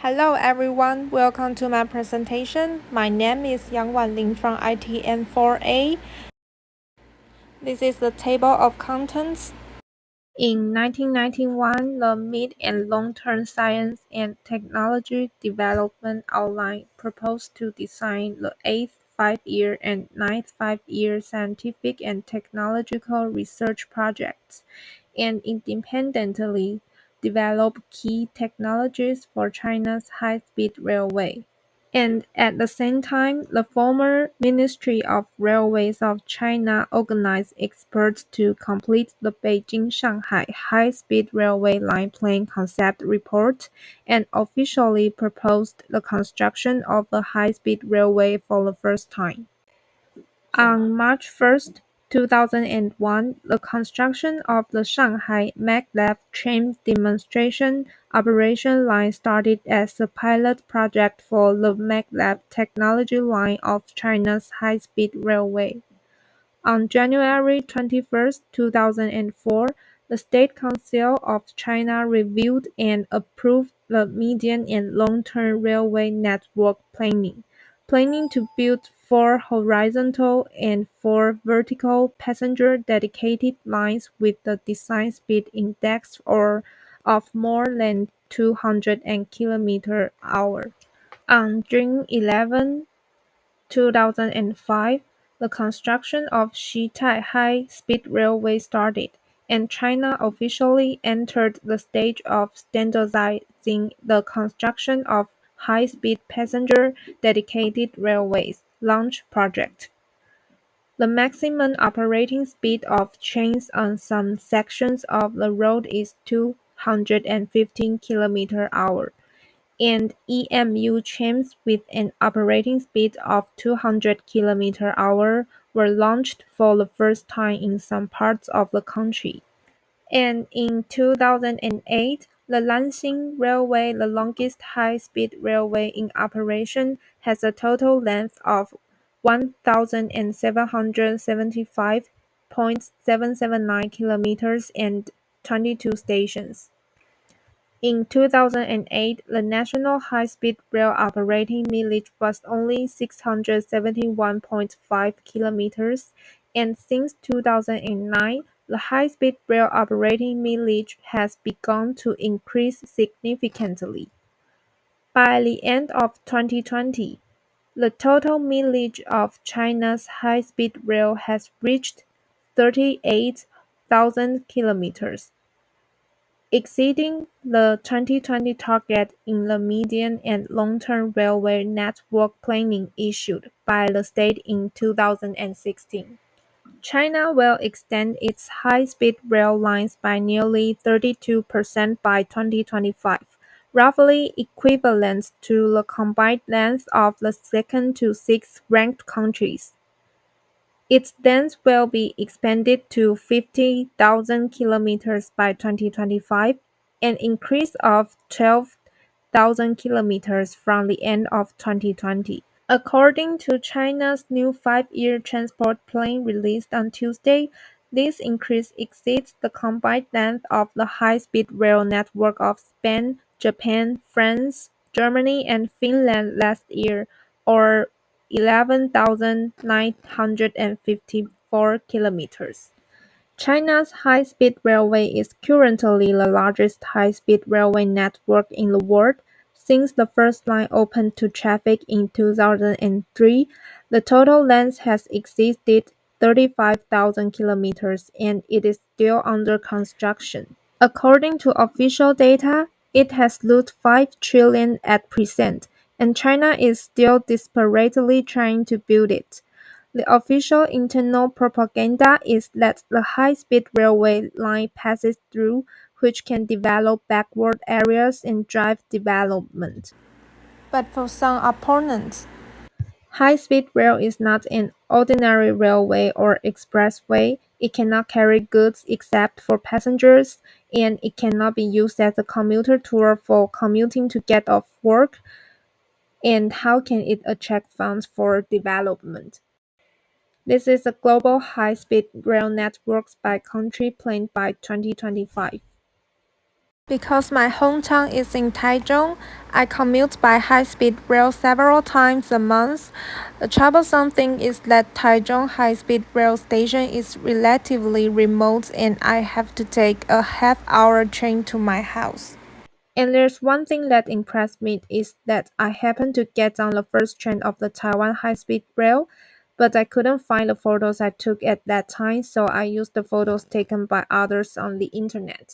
Hello everyone, welcome to my presentation. My name is WAN-LIN from ITN4A. This is the table of contents. In 1991, the Mid- and Long-Term Science and Technology Development Outline proposed to design the 8th five-year and 9th five-year scientific and technological research projects, and independently develop key technologies for China's high-speed railway. And at the same time, the former Ministry of Railways of China organized experts to complete the Beijing-Shanghai high-speed railway line plan concept report and officially proposed the construction of the high-speed railway for the first time. On March 1, 2001, the construction of the Shanghai maglev train demonstration operation line started as a pilot project for the maglev technology line of China's high-speed railway. On January 21, 2004, the State Council of China reviewed and approved the medium and long-term railway network planning to build 4 horizontal and 4 vertical passenger-dedicated lines with the design speed index of more than 200 km/h. On June 11, 2005, the construction of Shitai High-Speed Railway started, and China officially entered the stage of standardizing the construction of high-speed passenger dedicated railways launch project. The maximum operating speed of trains on some sections of the road is 215 km/h, and EMU trains with an operating speed of 200 km/h were launched for the first time in some parts of the country. And in 2008, the Lansing Railway, the longest high-speed railway in operation, has a total length of 1,775.779 kilometers and 22 stations. In 2008, the national high-speed rail operating mileage was only 671.5 kilometers, and since 2009, the high-speed rail operating mileage has begun to increase significantly. By the end of 2020, the total mileage of China's high-speed rail has reached 38,000 kilometers, exceeding the 2020 target in the medium and long-term railway network planning issued by the state in 2016. China will extend its high-speed rail lines by nearly 32% by 2025, roughly equivalent to the combined length of the second to sixth ranked countries. Its length will be expanded to 50,000 kilometers by 2025, an increase of 12,000 kilometers from the end of 2020. According to China's new five-year transport plan released on Tuesday, this increase exceeds the combined length of the high-speed rail network of Spain, Japan, France, Germany, and Finland last year, or 11,954 kilometers. China's high-speed railway is currently the largest high-speed railway network in the world. Since the first line opened to traffic in 2003, the total length has exceeded 35,000 kilometers, and it is still under construction. According to official data, it has lost 5 trillion at present, and China is still desperately trying to build it. The official internal propaganda is that the high-speed railway line passes through, which can develop backward areas and drive development. But for some opponents, high-speed rail is not an ordinary railway or expressway. It cannot carry goods except for passengers, and it cannot be used as a commuter tour for commuting to get off work. And how can it attract funds for development? This is a global high-speed rail networks by country planned by 2025. Because my hometown is in Taichung, I commute by high-speed rail several times a month. The troublesome thing is that Taichung high-speed rail station is relatively remote and I have to take a half-hour train to my house. And there's one thing that impressed me is that I happened to get on the first train of the Taiwan high-speed rail, but I couldn't find the photos I took at that time, so I used the photos taken by others on the internet.